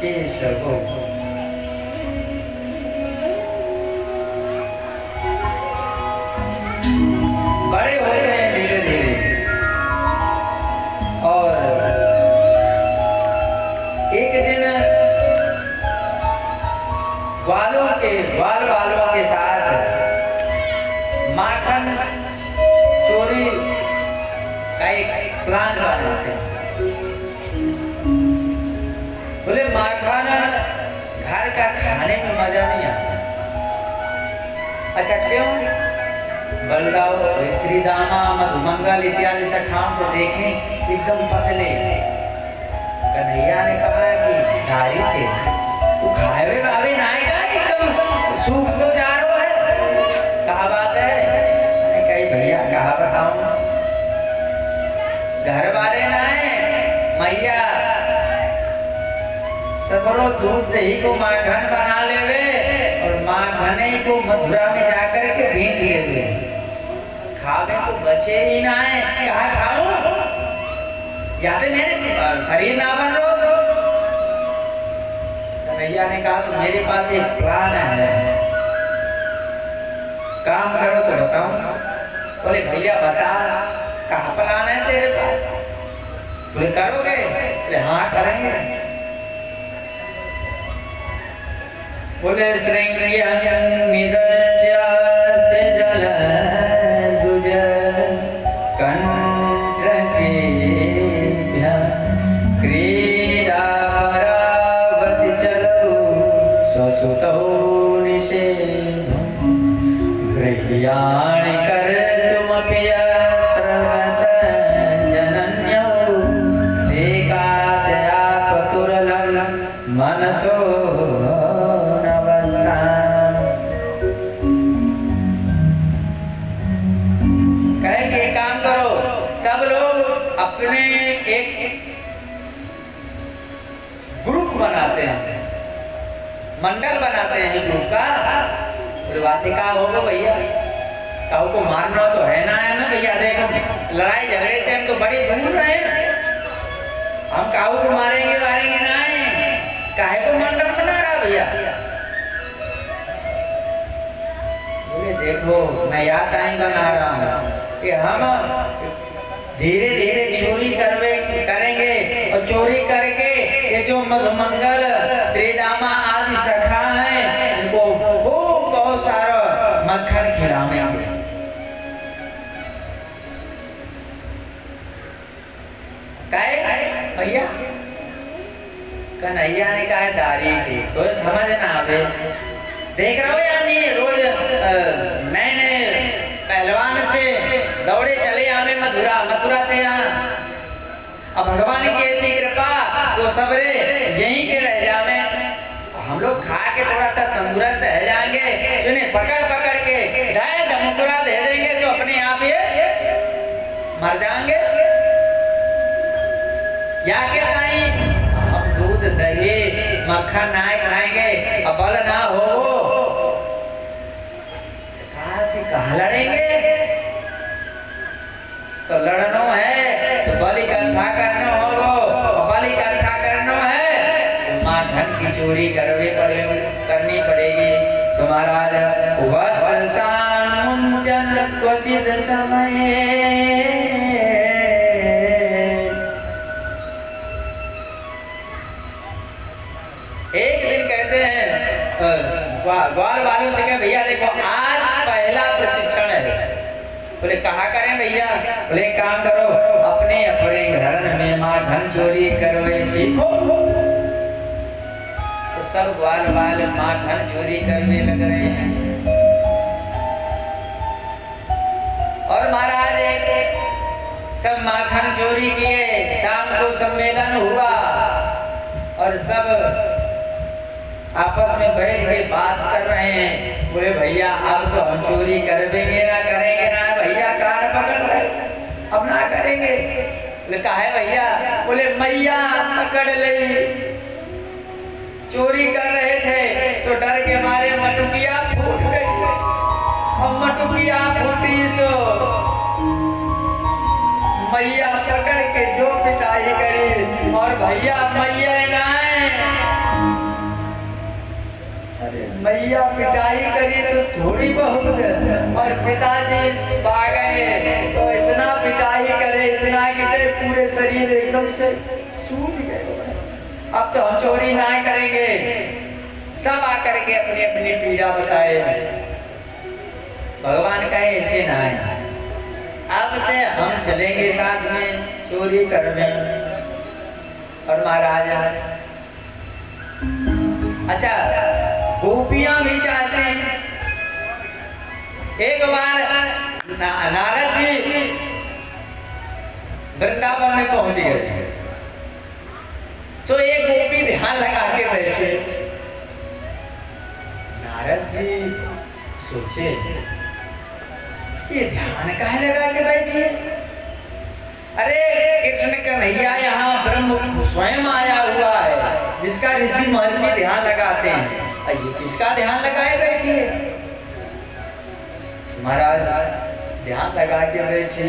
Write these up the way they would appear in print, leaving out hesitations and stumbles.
केशव। बड़े होते हैं धीरे धीरे और एक दिन ग्वाल वालों के साथ माखन चोरी का एक प्लान बनाते हैं। बोले माखन घर का खाने में मजा नहीं आता। अच्छा क्यों? बलदाव श्री दामा मधुमंगल इत्यादि सखाओं को देखें एकदम पतले। कन्हैया ने कहा कि धारी थे तू खाए हुए भाभी नाएगा एकदम सूख तो जा रहा है। कहा बात है? मैंने कही भैया कहा बताऊं, घर वाले ना है मैया सबरो दूध दही को माखन बना लेवे और माखने को मथुरा में जाकर के बेच लेवे। खावे को बचे ही ना है। कहा खाऊं? जाते मेरे शरीर ना बन रो। भैया ने कहा तो मेरे पास एक प्लान है, काम करो तो बताऊं। बोले भैया बता कहाँ प्लान है तेरे पास? बोले करोगे? बोले हाँ करेंगे। बोले श्रृंगियं निदर्श्य जल दुज कंठकेभ्यः क्रीडा परावति चलो स्वसुतौ निषेधं गृह्याणि कर्तुमपि यत्र जनन्यौ सेकातया पतुरलं मनसो अपने एक ग्रुप बनाते हैं, मंडल बनाते हैं ग्रुप का। बातें का होगा भैया, काऊ को मारना तो है ना है ना भैया। देखो लड़ाई झगड़े से हम तो बड़ी दूर रहे, हम काऊ को मारेंगे ना है। काहे को मंडल बना रहा भैया? बोले देखो मैं याद टाइम बना रहा हूँ कि हम धीरे धीरे चोरी करेंगे और चोरी करके ये जो मधुमंगल श्री दामा आदि सखा हैं उनको खूब बहुत सारा मक्खन खिलाएंगे। काहे भैया? कन्हैया ने कहा दारी थी तो समझ ना आवे। देख रहे हो यानी रोज नए नए पहलवान से दौड़े चले आवे मथुरा थे यहाँ। अब भगवान की ऐसी कृपा वो सबरे यहीं के रह जावे, हम लोग खा के थोड़ा सा तंदुरुस्त रह जाएंगे। सुने पकड़ के दाए धमुकुरा दे देंगे सो अपने आप ये मर जाएंगे। या के ताई हम दूध दही मक्खन ना खाएंगे अब बल ना हो कहा लड़ेंगे। तो लड़ना है तो बल इकट्ठा करना होगा, बल इकट्ठा करना है तो माखन की चोरी करनी पड़ेगी। तुम्हारा वत्सान मुंचन क्वचित समय एक दिन कहते हैं ग्वाल वालों से कहे भैया देखो आज पहला प्रशिक्षण है। बोले कहा करें भैया? बोले काम करो अपने घर में माखन चोरी करवे सीखो। तो सब ग्वाल वाले माखन चोरी करने लग रहे हैं और महाराज सब माखन चोरी किए। शाम को सम्मेलन हुआ और सब आपस में बैठ के बात कर रहे हैं। बोले भैया अब तो हम चोरी करेंगे ना भैया? कान पकड़ रहे अब ना करेंगे। बोले कहा है भैया? बोले मैया पकड़ ली, चोरी कर रहे थे सो डर के मारे मटुकिया फूट गई। अब मटुकिया फूटी सो मैया पकड़ के जो पिटाई करी और भैया मैया ना मैया पिटाई करी तो थोड़ी बहुत, और पिताजी भाग गए तो इतना पिटाई करे, इतना कि पूरे शरीर एकदम से सूख गए। अब तो हम चोरी ना करेंगे, सब आकर के अपनी अपनी पीड़ा बताए। भगवान का ऐसे ना है, अब से हम चलेंगे साथ में चोरी करने। और महाराज अच्छा, गोपियां भी चाहते हैं। एक बार नारद जी वृंदावन में पहुंच गए, सो एक गोपी ध्यान लगा के बैठे। नारद जी सोचे ये ध्यान काहे लगा के बैठे? अरे कृष्ण कन्हैया यहाँ ब्रह्म स्वयं आया हुआ है, जिसका ऋषि महर्षि ध्यान लगाते हैं, ये किसका ध्यान लगाए बैठिए? महाराज ध्यान लगा के बैठे,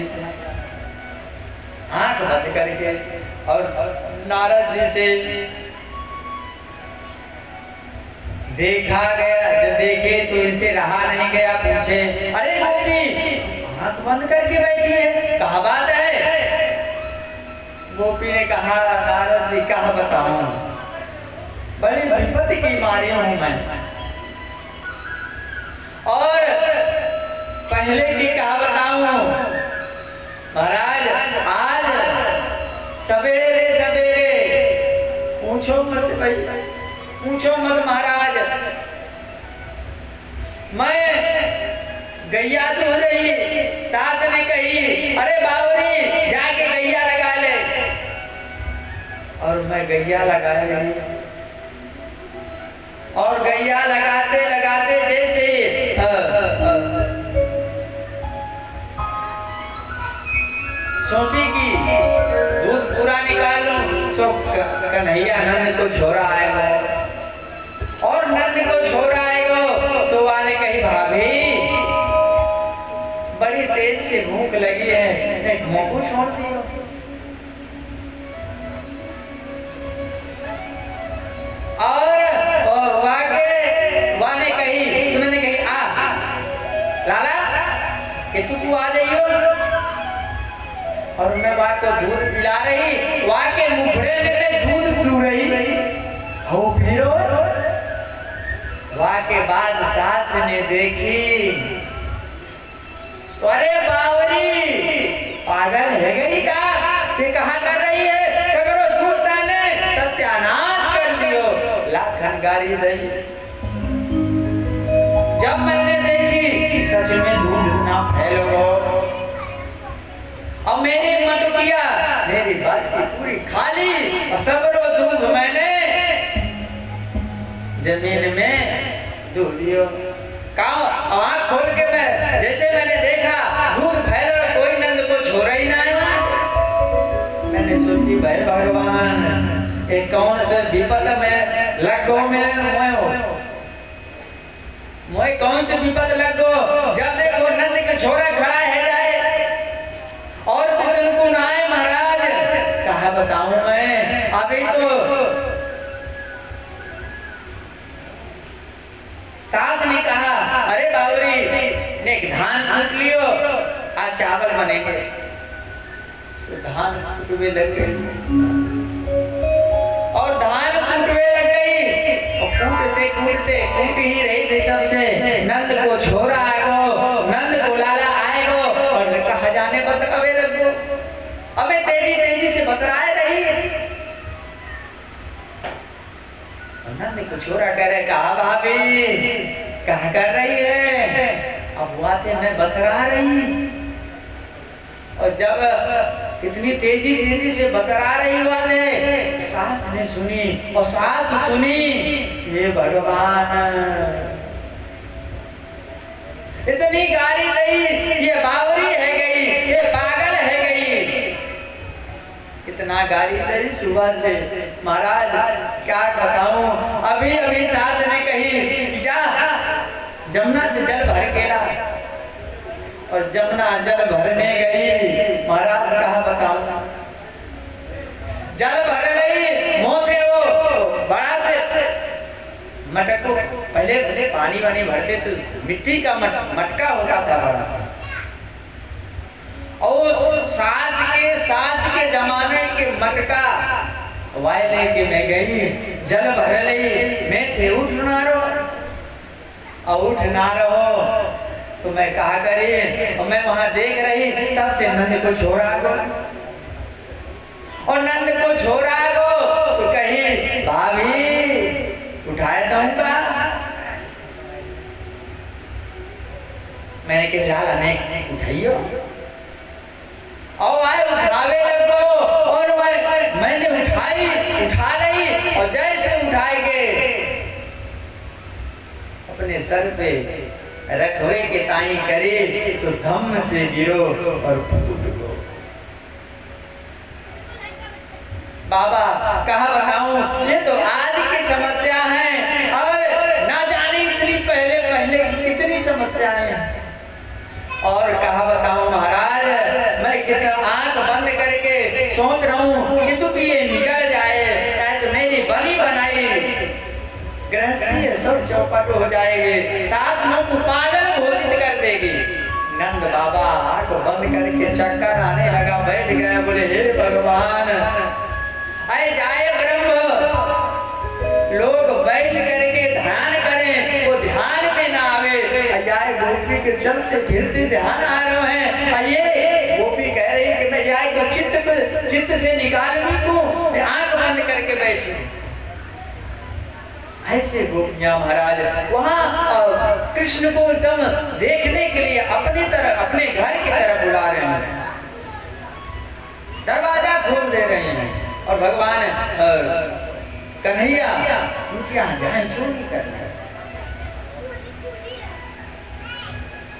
आंख बंद करके, और नारद जी से देखा गया। जब देखे तो इनसे रहा नहीं गया, पूछे अरे गोपी आंख बंद करके बैठी है, कहा बात है? गोपी ने कहा नारद जी कहा बताऊं, बड़ी विपत्ति की मारी हूं मैं, और पहले की कहा बताऊं महाराज, आज सवेरे सवेरे पूछो मत भाई, पूछो मत महाराज, मैं गैया दूह रही, सास ने कही अरे बावरी जाके गैया लगा ले, और मैं गैया लगा रही, और गैया लगाते लगाते जैसे सोची कि दूध पूरा निकाल लूं, तो कन्हैया नंद को छोरा आएगा, और नंद को छोरा आएगा। सुबा ने कही भाभी बड़ी तेज से भूख लगी है, एक मोकू छोड़ दियो। और वाने कही, तुमने कही आ लाला कि तू आ जाइयो, और मैं वहां को दूध पिला रही, वहां के मुखड़े में दूध पी रही हो, फिर वहां के बाद सास ने देखी, अरे बावरी पागल है गई का, ये कहाँ कर रही है? सगरो दूध डाले सत्यानाश कर दियो, लाखन गारी दई। जब मैंने देखी सच में दूध ना फैल गो, अब मैंने मटकिया मेरी बात की पूरी खाली, और सगरो दूध मैंने जमीन में दूध दियो। आँख खोल के मैं जैसे मैंने देखा दूध फैल रहा, कोई नंद को छोड़ा ही ना है। मैंने सोची भाई भगवान ये कौन से विपद में लगो, मोए कौन से विपद लगो? जब देखो नंद का छोरा खड़ा है जाए, और तो तुमको ना है महाराज, कहा बताऊं मैं? अभी तो सास ने कहा अरे बावरी ने धान कूट लियो, आज चावल बनेंगे। धान कूटवे लग गई, और धान कूटवे लग गई, और कूटते कूटते कूट ही रही थी, तब से नंद को छोरा आएगो, नंद को लाला आएगो, और कहा जाने बतरावे लगो। अबे तेजी तेजी से बतराए रही, नंद को छोरा कह रहे कहा भाभी क्या कर रही है? अब वो आते मैं बतरा रही, और जब इतनी तेजी तेजी से बतरा रही बातें सास ने सुनी, और सास सुनी ये भगवान इतनी गाली दी, ये बावरी है गई, ये पागल है गई, इतना गाली दी सुबह से। महाराज क्या बताऊं, अभी अभी सास ने कही कि जा जमुना से जल भर के ला, और जमुना जल भरने गई। महाराज कहा बताऊं, जल भर रही, मोथे वो बड़ा से मटक को पहले पानी वानी भरते तो मिट्टी का मटका होता था बड़ा सा, और सास के जमाने के मटका वाय लेके मैं गई, जल भर ली, मैं थे उठ ना रहो तो मैं कहा करी, और मैं वहां देख रही, तब से नंद को छोड़ा गो, और नंद को छोड़ा गो तो कही भाभी उठाए दूंगा, मैंने कहा लाल अनेक उठाइयो, और वह उठावे लगो, और वह मैंने उठा रही, और जैसे उठाएंगे अपने सर पे रखवे के ताई करे तो धम से गिरो और फूट गो। बाबा कहा बताऊं, ये तो आज की समस्या है, और ना जाने इतनी पहले कितनी समस्याएं, और कहा बताऊं महाराज, मैं कितना आंख बंद करके सोच रहा हूं कि तू ये निकल जाए, तो मेरी बनी बनाई गृहस्थी है सब चौपट हो जाएगी, सास मां को पागल घोषित कर देगी। नंद बाबा आंख बंद करके चक्कर आने लगा, बैठ गए, बोले हे भगवान, आए जाए ब्रह्म, लोग बैठ करके ध्यान करें, वो ध्यान में ना आवे, जाए गोपी के चलते फिरते ध्यान आ रहे हैं, ये गोपी कह रही कि मैं जाए को चित्त से निकालूंगी को, आंख बंद करके बैठी। ऐसे गोपियां महाराज वहां कृष्ण को एकदम देखने के लिए अपनी तरफ, अपने घर की तरफ बुला रहे हैं, दरवाजा खोल दे रहे हैं, और भगवान कन्हैया उनके यहाँ जाए चोरी करने,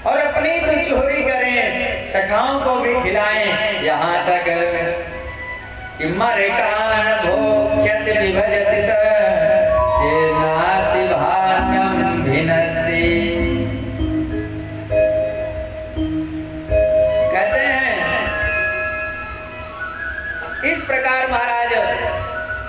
और अपनी तो चोरी करें, सखाओं को भी खिलाएं, यहाँ तक मर कान भोक्यत विभज